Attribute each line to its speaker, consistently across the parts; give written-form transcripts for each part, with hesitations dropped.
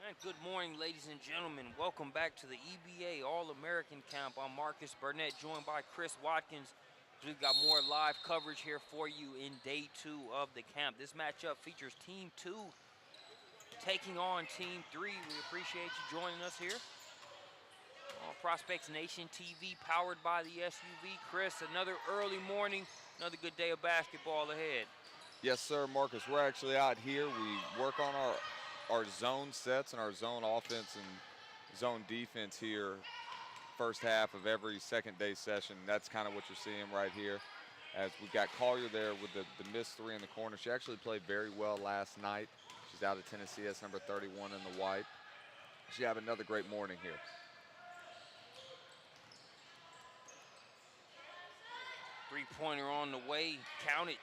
Speaker 1: And good morning, ladies and gentlemen. Welcome back to the EBA All-American Camp. I'm Marcus Burnett, joined by Chris Watkins. We've got more live coverage here for you in day 2 of the camp. This matchup features Team 2 taking on Team 3. We appreciate you joining us here on Prospects Nation TV, powered by the SUV. Chris, another early morning, another good day of basketball ahead.
Speaker 2: Yes, sir, Marcus. We're actually out here. We work on our zone sets and our zone offense and zone defense here first half of every second day session. That's kind of what you're seeing right here. As we've got Collier there with the missed three in the corner. She actually played very well last night. She's out of Tennessee. That's number 31 in the white. She have another great morning here.
Speaker 1: Three-pointer on the way. Count it.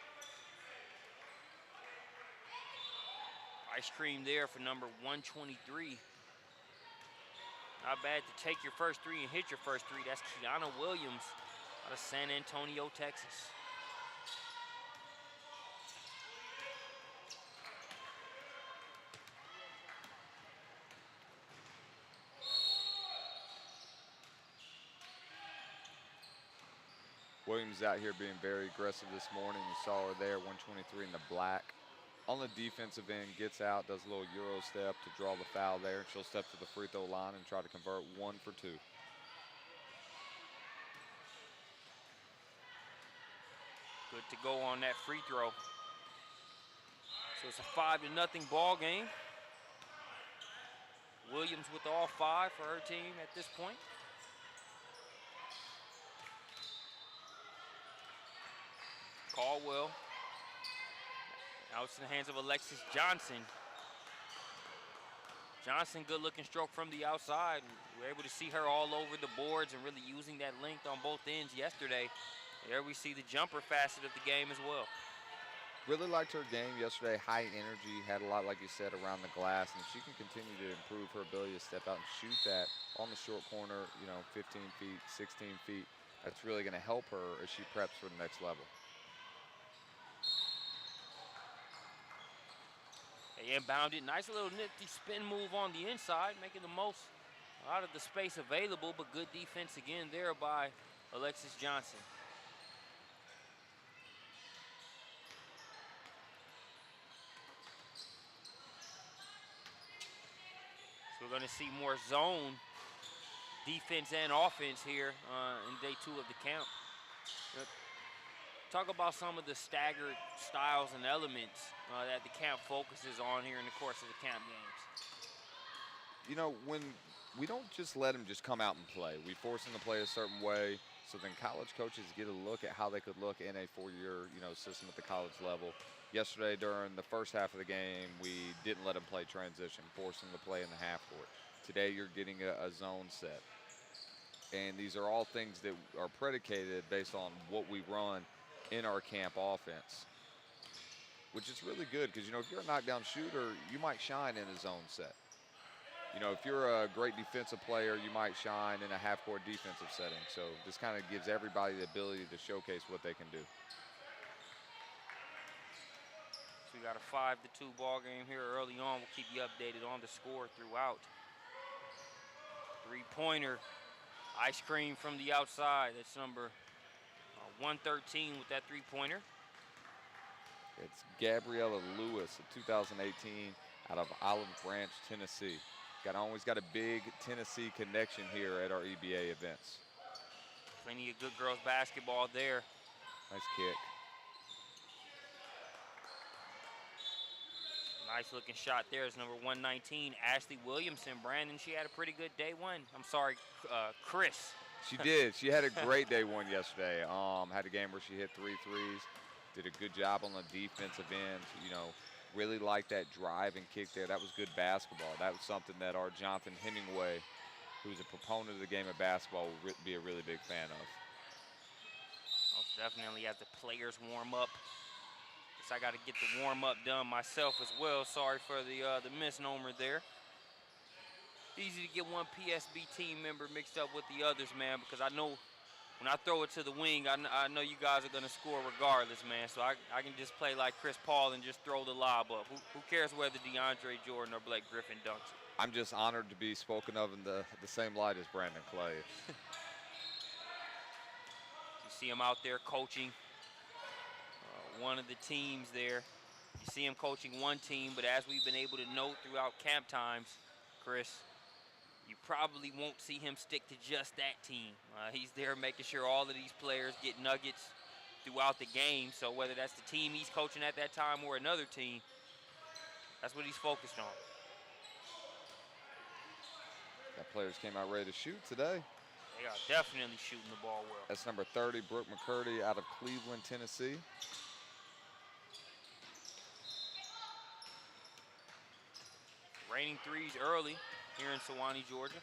Speaker 1: Ice cream there for number 123. Not bad to take your first three and hit your first three. That's Kiana Williams out of San Antonio, Texas.
Speaker 2: Williams out here being very aggressive this morning. You saw her there, 123 in the black. On the defensive end, gets out, does a little Euro step to draw the foul there. She'll step to the free throw line and try to convert 1 for 2.
Speaker 1: Good to go on that free throw. So it's a 5-0 ball game. Williams with all 5 for her team at this point. Caldwell. Now it's in the hands of Alexis Johnson. Johnson, good looking stroke from the outside. We were able to see her all over the boards and really using that length on both ends yesterday. There we see the jumper facet of the game as well.
Speaker 2: Really liked her game yesterday. High energy, had a lot, like you said, around the glass. And if she can continue to improve her ability to step out and shoot that on the short corner, 15 feet, 16 feet, that's really going to help her as she preps for the next level.
Speaker 1: They inbounded. Nice little nifty spin move on the inside, making the most out of the space available, but good defense again there by Alexis Johnson. So we're going to see more zone defense and offense here in day 2 of the camp. Talk about some of the staggered styles and elements that the camp focuses on here in the course of the camp games.
Speaker 2: When we don't just let them just come out and play, we force them to play a certain way, so then college coaches get a look at how they could look in a 4-year, system at the college level. Yesterday during the first half of the game, we didn't let them play transition, forced them to play in the half court. Today you're getting a zone set. And these are all things that are predicated based on what we run in our camp offense, which is really good because, if you're a knockdown shooter, you might shine in a zone set. If you're a great defensive player, you might shine in a half-court defensive setting. So this kind of gives everybody the ability to showcase what they can do.
Speaker 1: So we got a 5-2 ball game here early on. We'll keep you updated on the score throughout. Three-pointer, ice cream from the outside. That's number 113 with that three-pointer.
Speaker 2: It's Gabriella Lewis of 2018 out of Olive Branch, Tennessee. Always got a big Tennessee connection here at our EBA events.
Speaker 1: Plenty of good girls basketball there.
Speaker 2: Nice kick.
Speaker 1: Nice looking shot there is number 119, Ashley Williamson. Brandon, she had a pretty good day 1. I'm sorry, Chris.
Speaker 2: She did. She had a great day 1 yesterday. Had a game where she hit 3 threes. Did a good job on the defensive end. Really liked that drive and kick there. That was good basketball. That was something that our Jonathan Hemingway, who's a proponent of the game of basketball, will be a really big fan of.
Speaker 1: Most definitely as the players warm up. Guess I got to get the warm up done myself as well. Sorry for the misnomer there. Easy to get one PSB team member mixed up with the others, man, because I know when I throw it to the wing, I know you guys are going to score regardless, man. So I can just play like Chris Paul and just throw the lob up. Who cares whether DeAndre Jordan or Blake Griffin dunks it?
Speaker 2: I'm just honored to be spoken of in the same light as Brandon Clay.
Speaker 1: You see him out there coaching one of the teams there. You see him coaching one team, but as we've been able to note throughout camp times, Chris, you probably won't see him stick to just that team. He's there making sure all of these players get nuggets throughout the game. So whether that's the team he's coaching at that time or another team, that's what he's focused on.
Speaker 2: Got players came out ready to shoot today.
Speaker 1: They are definitely shooting the ball well.
Speaker 2: That's number 30, Brooke McCurdy out of Cleveland, Tennessee.
Speaker 1: Raining threes early here in Sewanee, Georgia,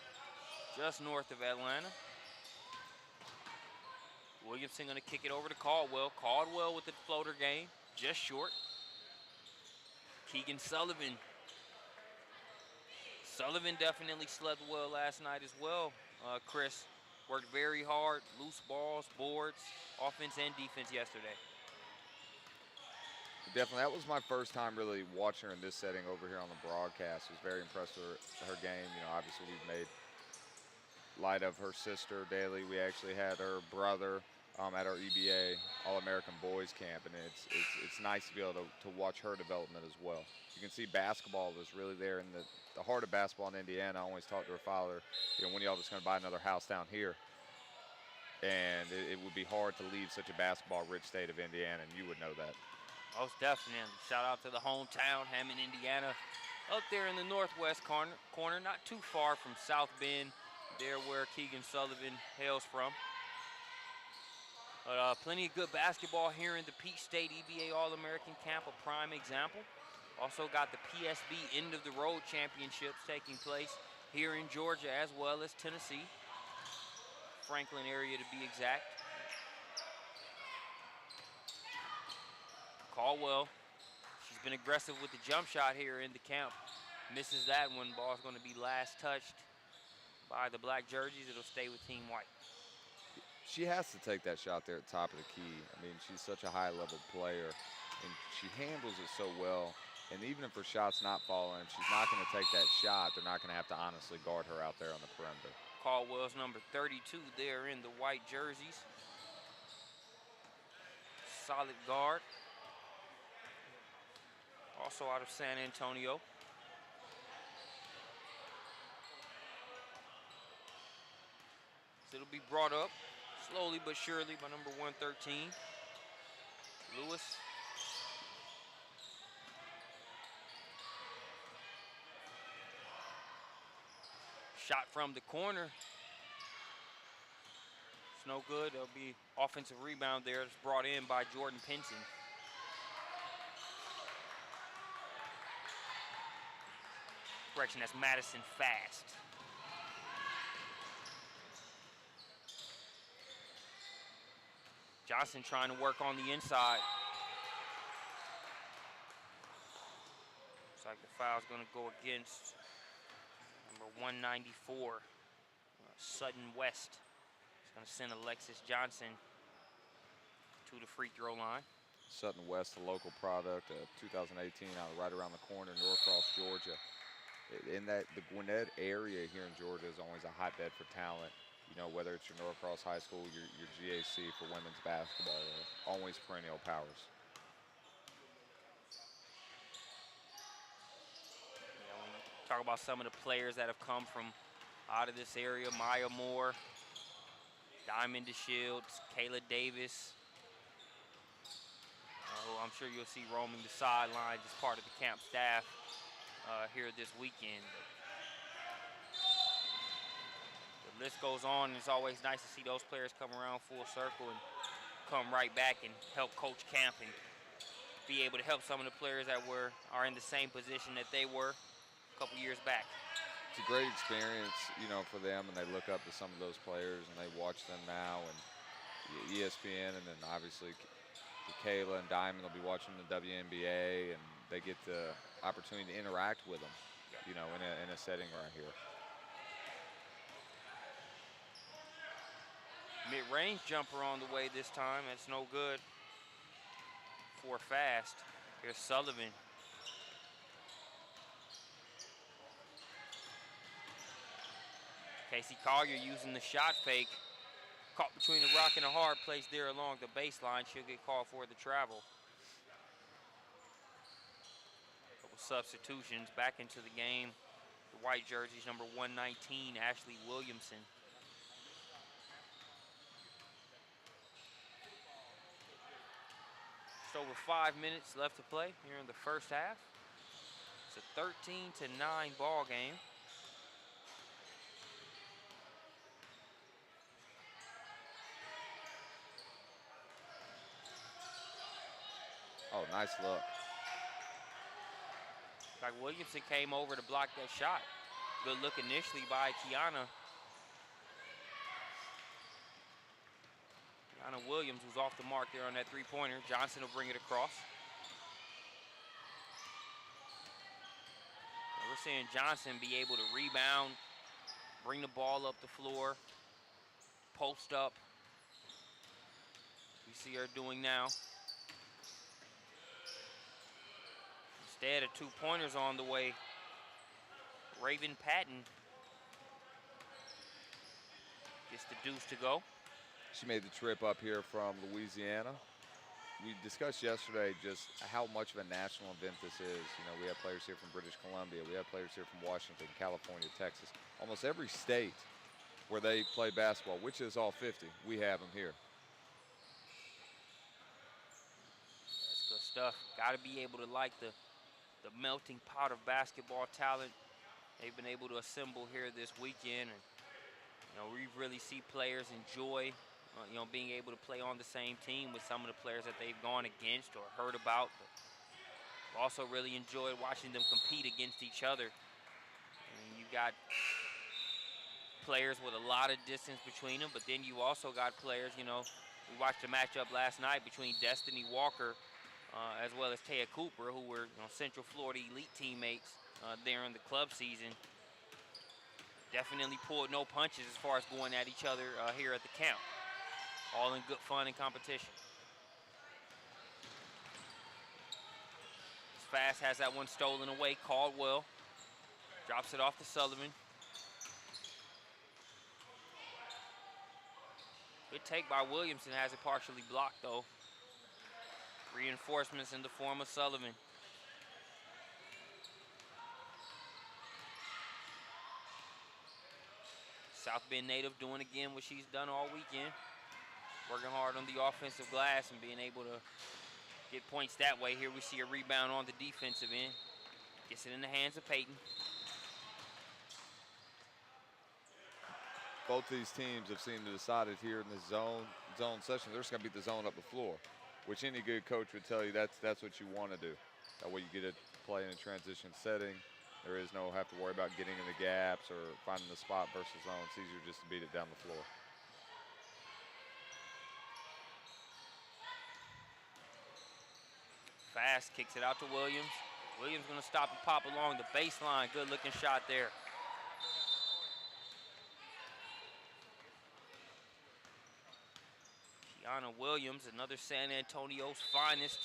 Speaker 1: just north of Atlanta. Williamson going to kick it over to Caldwell. Caldwell with the floater game, just short. Keegan Sullivan. Sullivan definitely slept well last night as well. Chris worked very hard, loose balls, boards, offense and defense yesterday.
Speaker 2: Definitely, that was my first time really watching her in this setting over here on the broadcast. I was very impressed with her game. You know, obviously we've made light of her sister daily. We actually had her brother at our EBA All-American Boys Camp, and it's nice to be able to watch her development as well. You can see basketball was really there in the heart of basketball in Indiana. I always talked to her father, you know, when y'all just going to buy another house down here? And it would be hard to leave such a basketball-rich state of Indiana, and you would know that.
Speaker 1: Most definitely. Shout out to the hometown, Hammond, Indiana. Up there in the northwest corner, not too far from South Bend, there where Keegan Sullivan hails from. But plenty of good basketball here in the Peach State EBA All-American Camp, a prime example. Also got the PSB End of the Road Championships taking place here in Georgia as well as Tennessee. Franklin area to be exact. Caldwell, she's been aggressive with the jump shot here in the camp. Misses that one. Ball's going to be last touched by the black jerseys. It'll stay with Team White.
Speaker 2: She has to take that shot there at the top of the key. I mean, she's such a high-level player, and she handles it so well. And even if her shot's not falling, if she's not going to take that shot, they're not going to have to honestly guard her out there on the perimeter.
Speaker 1: Caldwell's number 32 there in the white jerseys. Solid guard. Also out of San Antonio. So it'll be brought up slowly but surely by number 113, Lewis. Shot from the corner. It's no good. There'll be offensive rebound there. It's brought in by Jordan Pinson. Correction, that's Madison Fast. Johnson trying to work on the inside. Looks like the foul's going to go against number 194, Sutton West. It's going to send Alexis Johnson to the free throw line.
Speaker 2: Sutton West, a local product, 2018, out right around the corner, Norcross, Georgia. In the Gwinnett area here in Georgia is always a hotbed for talent. You know, whether it's your Norcross High School, your GAC for women's basketball, always perennial powers.
Speaker 1: You know, when you talk about some of the players that have come from out of this area, Maya Moore, Diamond DeShields, Kayla Davis, who I'm sure you'll see roaming the sidelines as part of the camp staff here this weekend. The list goes on, and it's always nice to see those players come around full circle and come right back and help coach camp and be able to help some of the players that are in the same position that they were a couple years back.
Speaker 2: It's a great experience, you know, for them, and they look up to some of those players and they watch them now, and ESPN, and then obviously Kayla and Diamond will be watching the WNBA, and they get the opportunity to interact with them, you know, in a setting right here.
Speaker 1: Mid-range jumper on the way this time. That's no good for Fast. Here's Sullivan. Casey Collier using the shot fake. Caught between a rock and a hard place there along the baseline. She'll get called for the travel. Couple substitutions back into the game. The white jerseys, number 119, Ashley Williamson. Just over 5 minutes left to play here in the first half. It's a 13-9 ball game.
Speaker 2: Oh, nice look.
Speaker 1: Like Williamson came over to block that shot. Good look initially by Kiana. Kiana Williams was off the mark there on that three-pointer. Johnson will bring it across. And we're seeing Johnson be able to rebound, bring the ball up the floor, post up. We see her doing now. Instead of 2-pointers on the way, Raven Patton gets the deuce to go.
Speaker 2: She made the trip up here from Louisiana. We discussed yesterday just how much of a national event this is. You know, we have players here from British Columbia. We have players here from Washington, California, Texas. Almost every state where they play basketball, which is all 50, we have them here.
Speaker 1: That's good stuff. Got to be able to like the melting pot of basketball talent they've been able to assemble here this weekend. And, you know, we really see players enjoy, you know, being able to play on the same team with some of the players that they've gone against or heard about. But also really enjoyed watching them compete against each other. I mean, you got players with a lot of distance between them, but then you also got players, you know, we watched a matchup last night between Destiny Walker as well as Taya Cooper, who were, you know, Central Florida elite teammates there in the club season. Definitely pulled no punches as far as going at each other here at the camp. All in good fun and competition. Fast has that one stolen away. Caldwell drops it off to Sullivan. Good take by Williamson, has it partially blocked though. Reinforcements in the form of Sullivan. South Bend native doing again what she's done all weekend. Working hard on the offensive glass and being able to get points that way. Here we see a rebound on the defensive end. Gets it in the hands of Peyton.
Speaker 2: Both these teams have seemed to decided here in the zone session, they're just going to beat the zone up the floor, which any good coach would tell you that's what you want to do. That way you get to play in a transition setting. There is no have to worry about getting in the gaps or finding the spot versus zone. It's easier just to beat it down the floor.
Speaker 1: Fast kicks it out to Williams. Williams going to stop and pop along the baseline. Good looking shot there. Kiana Williams, another San Antonio's finest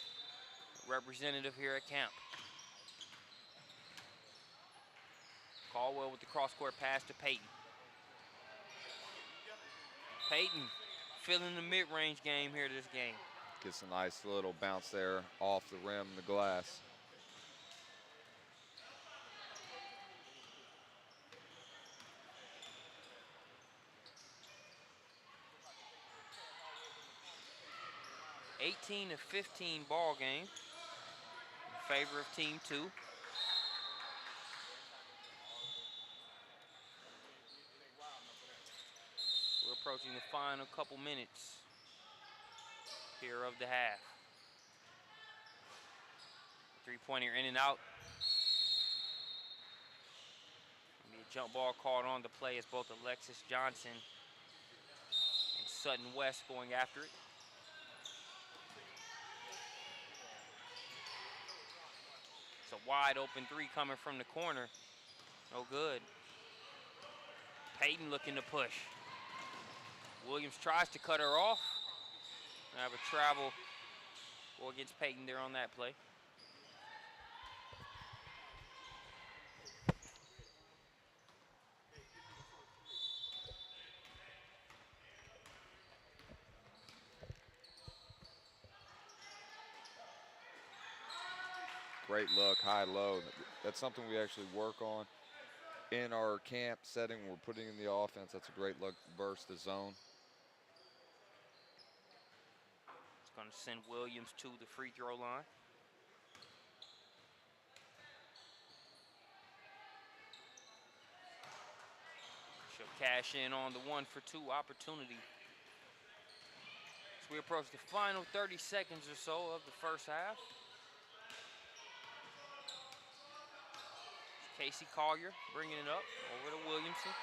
Speaker 1: representative here at camp. Caldwell with the cross-court pass to Peyton. Peyton filling the mid-range game here this game.
Speaker 2: Gets a nice little bounce there off the rim and the glass.
Speaker 1: (18-15) ball game in favor of Team 2. We're approaching the final couple minutes here of the half. Three-pointer in and out. Be a jump ball called on the play as both Alexis Johnson and Sutton West going after it. It's a wide open three coming from the corner. No good. Peyton looking to push. Williams tries to cut her off. I have a travel go against Peyton there on that play.
Speaker 2: Great look, high low. That's something we actually work on in our camp setting. We're putting in the offense. That's a great look, burst the zone.
Speaker 1: It's going to send Williams to the free throw line. She'll cash in on the 1-for-2 opportunity. As we approach the final 30 seconds or so of the first half. Casey Collier bringing it up over to Williamson. Looks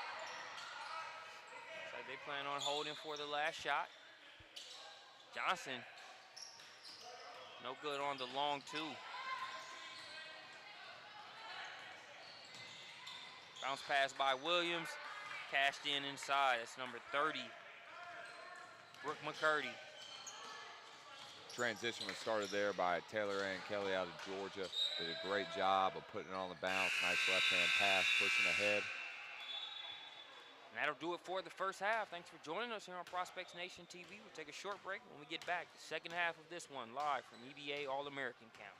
Speaker 1: like they plan on holding for the last shot. Johnson, no good on the long two. Bounce pass by Williams, cashed in inside. That's number 30, Brooke McCurdy.
Speaker 2: Transition was started there by Taylor Ann Kelly out of Georgia. Did a great job of putting it on the bounce. Nice left-hand pass, pushing ahead.
Speaker 1: And that'll do it for the first half. Thanks for joining us here on Prospects Nation TV. We'll take a short break. When we get back, the second half of this one live from EBA All-American Camp.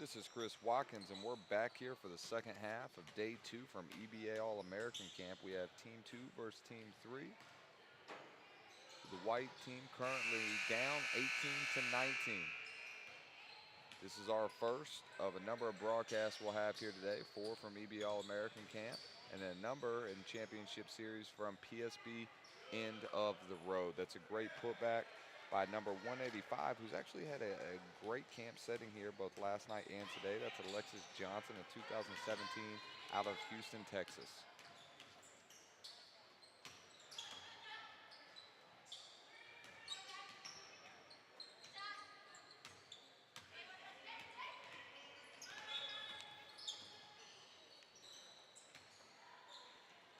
Speaker 2: This is Chris Watkins, and we're back here for the second half of Day 2 from EBA All-American Camp. We have Team 2 versus Team 3. The white team currently down 18-19. This is our first of a number of broadcasts we'll have here today, 4 from EBA All-American Camp, and then a number in Championship Series from PSB End of the Road. That's a great putback by number 185, who's actually had a great camp setting here both last night and today. That's Alexis Johnson of 2017 out of Houston, Texas.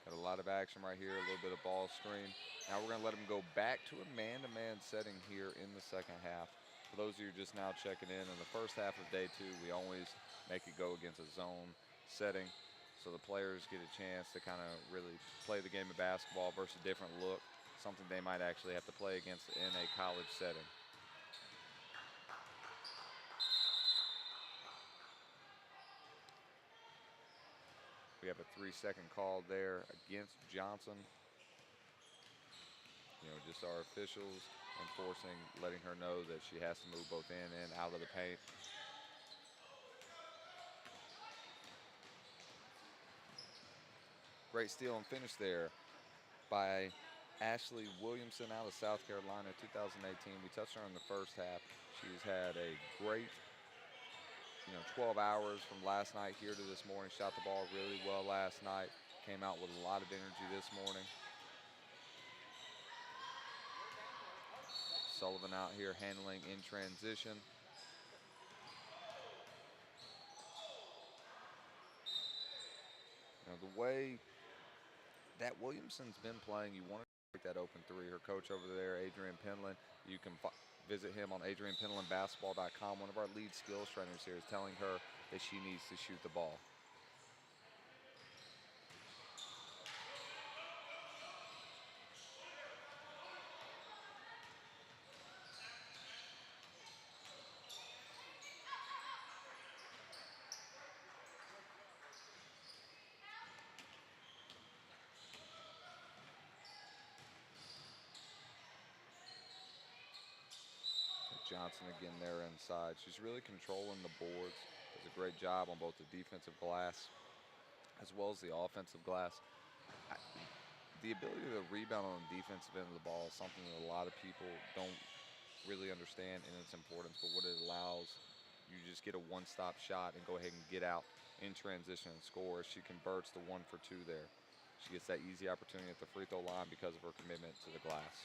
Speaker 2: Got a lot lot of action right here, a little bit of ball screen. Now we're going to let them go back to a man-to-man setting here in the second half. For those of you just now checking in the first half of day 2, we always make it go against a zone setting so the players get a chance to kind of really play the game of basketball versus a different look, something they might actually have to play against in a college setting. We have a 3-second call there against Johnson. Just our officials enforcing, letting her know that she has to move both in and out of the paint. Great steal and finish there by Ashley Williamson out of South Carolina, 2018. We touched on her in the first half. She's had a great 12 hours from last night here to this morning. Shot the ball really well last night. Came out with a lot of energy this morning. Sullivan out here handling in transition. The way that Williamson's been playing, you want to take that open three. Her coach over there, Adrian Penland, you can visit him on adrianpenlandbasketball.com. One of our lead skills trainers here is telling her that she needs to shoot the ball. Johnson again there inside. She's really controlling the boards. Does a great job on both the defensive glass as well as the offensive glass. The ability to rebound on the defensive end of the ball is something that a lot of people don't really understand in its importance, but what it allows, you just get a one-stop shot and go ahead and get out in transition and score. She converts the 1 for 2 there. She gets that easy opportunity at the free throw line because of her commitment to the glass.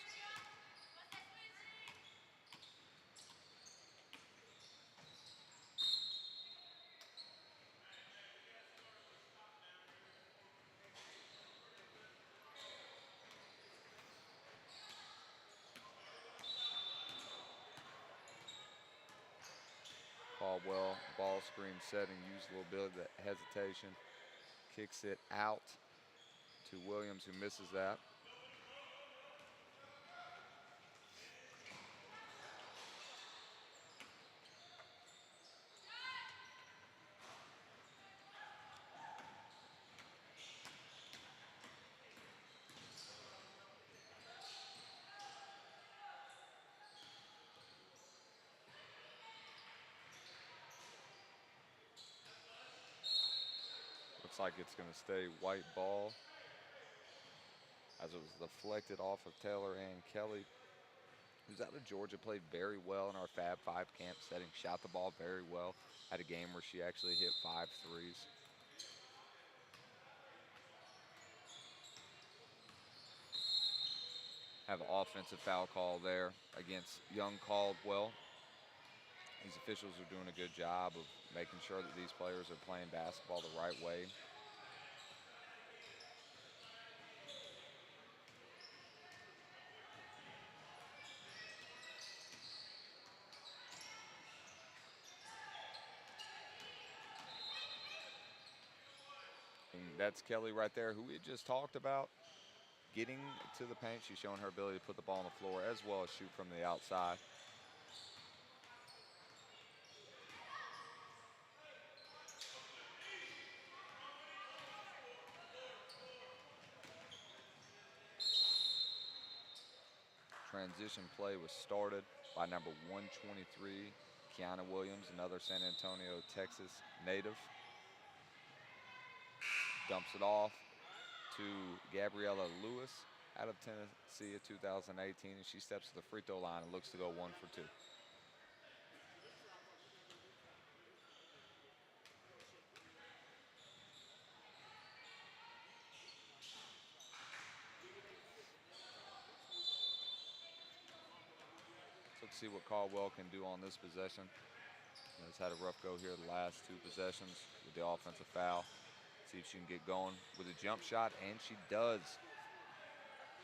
Speaker 2: Caldwell, ball screen setting, used a little bit of the hesitation, kicks it out to Williams, who misses that. Looks like it's going to stay white ball as it was deflected off of Taylor Ann Kelly, who's out of Georgia, played very well in our Fab 5 camp setting, shot the ball very well. Had a game where she actually hit 5 threes. Have an offensive foul call there against young Caldwell. These officials are doing a good job of making sure that these players are playing basketball the right way. And that's Kelly right there, who we had just talked about. Getting to the paint, she's showing her ability to put the ball on the floor as well as shoot from the outside. Transition play was started by number 123, Kiana Williams, another San Antonio, Texas native. Dumps it off to Gabriella Lewis out of Tennessee of 2018, and she steps to the free throw line and looks to go 1 for 2. Let's see what Caldwell can do on this possession. He's had a rough go here the last 2 possessions with the offensive foul. See if she can get going with a jump shot, and she does.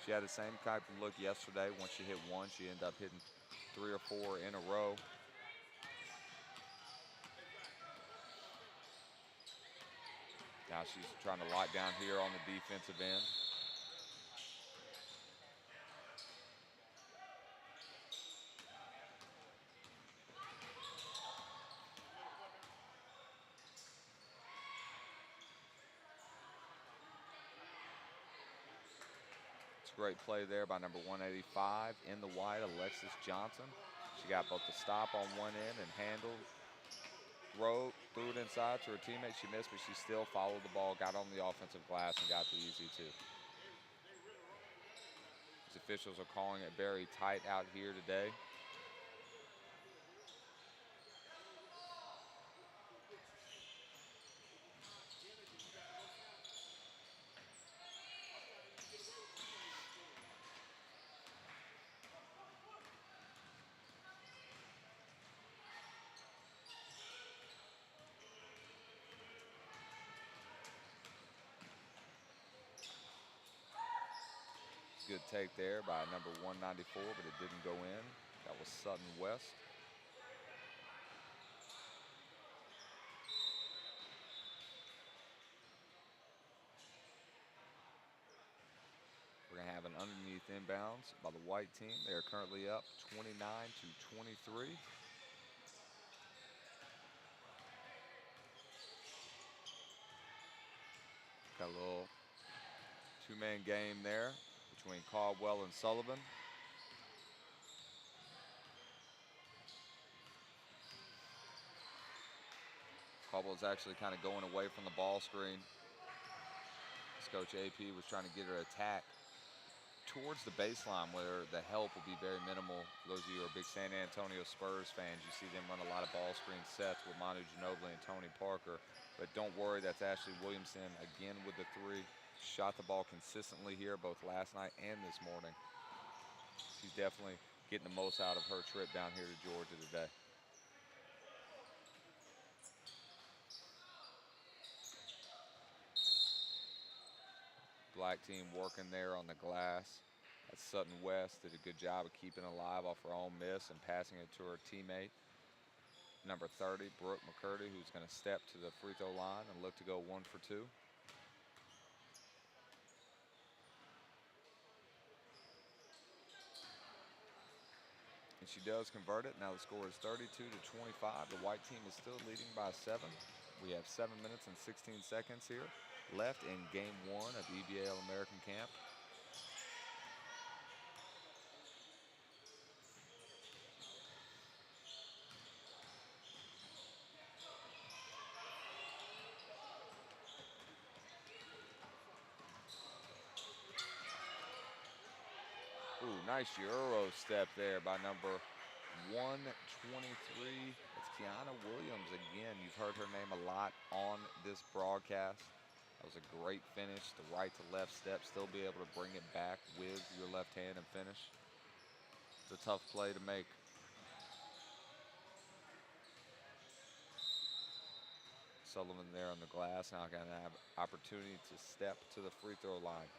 Speaker 2: She had the same type of look yesterday. Once she hit one, she ended up hitting 3 or 4 in a row. Now she's trying to lock down here on the defensive end. It's a great play there by number 185 in the white, Alexis Johnson. She got both the stop on one end and handled, threw it inside to her teammate. She missed, but she still followed the ball, got on the offensive glass, and got the easy two. These officials are calling it very tight out here today. Good take there by number 194, but it didn't go in. That was Sutton West. We're going to have an underneath inbounds by the white team. They are currently up 29-23. Got a little two-man game there between Caldwell and Sullivan. Caldwell's actually kind of going away from the ball screen. As Coach AP was trying to get her attack towards the baseline where the help will be very minimal. For those of you who are big San Antonio Spurs fans, you see them run a lot of ball screen sets with Manu Ginobili and Tony Parker. But don't worry, that's Ashley Williamson again with the three. Shot the ball consistently here both last night and this morning. She's definitely getting the most out of her trip down here to Georgia today. Black team working there on the glass. That's Sutton West did a good job of keeping it alive off her own miss and passing it to her teammate, number 30, Brooke McCurdy, who's going to step to the free throw line and look to go 1 for 2. And she does convert it. Now the score is 32-25. The white team is still leading by 7. We have 7 minutes and 16 seconds here left in game 1 of EBA All-American Camp. Ooh, nice Euro step there by number 123. It's Kiana Williams again. You've heard her name a lot on this broadcast. That was a great finish. The right to left step, still be able to bring it back with your left hand and finish. It's a tough play to make. Sullivan there on the glass, now going to have opportunity to step to the free throw line.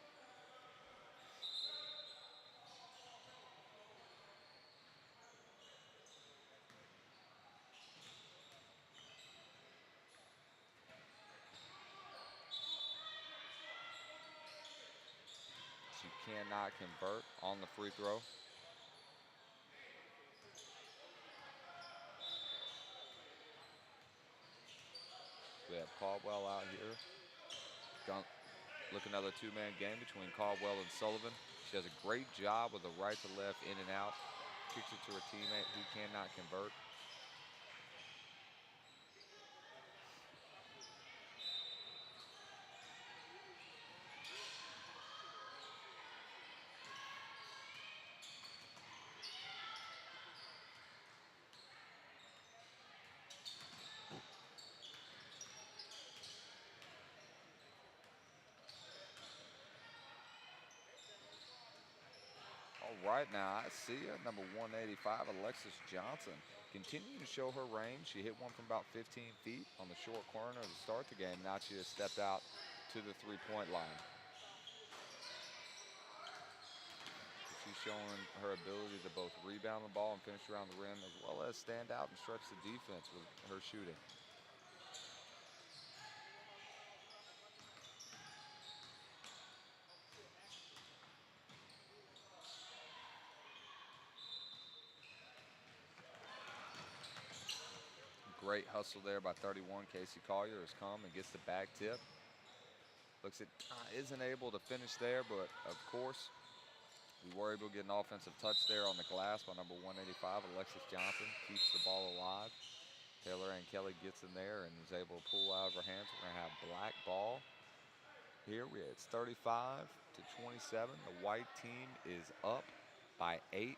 Speaker 2: She cannot convert on the free throw. We have Caldwell out here. Look, another two-man game between Caldwell and Sullivan. She does a great job with the right to left, in and out. Kicks it to her teammate who cannot convert. All right now. I see it. Number 185, Alexis Johnson, continuing to show her range. She hit one from about 15 feet on the short corner to start the game. Now she has stepped out to the three-point line. She's showing her ability to both rebound the ball and finish around the rim, as well as stand out and stretch the defense with her shooting. Great hustle there by 31. Casey Collier has come and gets the back tip. Looks at isn't able to finish there, but of course we were able to get an offensive touch there on the glass by number 185, Alexis Johnson. Keeps the ball alive. Taylor Ann Kelly gets in there and is able to pull out of her hands. We're going to have black ball here. It's 35 to 27. The white team is up by 8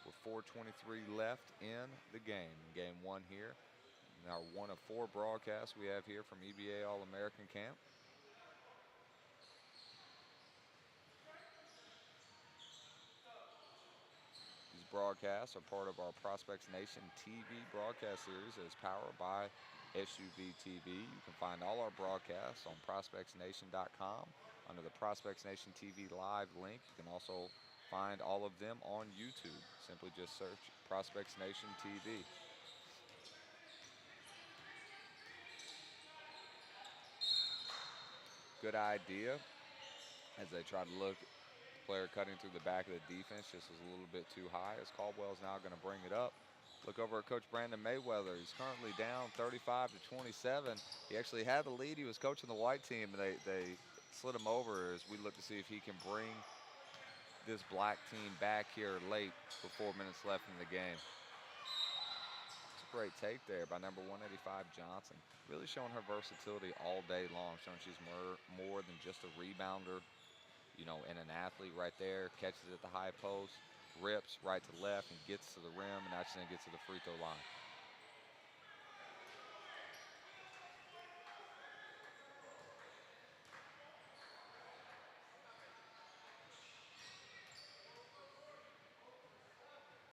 Speaker 2: with 4:23 left in the game. Game 1 here. Now, one of 4 broadcasts we have here from EBA All-American Camp. These broadcasts are part of our Prospects Nation TV broadcast series that is powered by SUVtv. You can find all our broadcasts on prospectsnation.com under the Prospects Nation TV live link. You can also find all of them on YouTube. Simply just search Prospects Nation TV. Good idea as they try to look. Player cutting through the back of the defense just was a little bit too high, as Caldwell's now going to bring it up. Look over at Coach Brandon Mayweather. He's currently down 35 to 27. He actually had the lead. He was coaching the white team, and they slid him over as we look to see if he can bring this black team back here late with 4 minutes left in the game. It's a great take there by number 185, Johnson. Really showing her versatility all day long, showing she's more than just a rebounder, you know, and an athlete right there. Catches at the high post, rips right to left, and gets to the rim, and actually gets to the free throw line.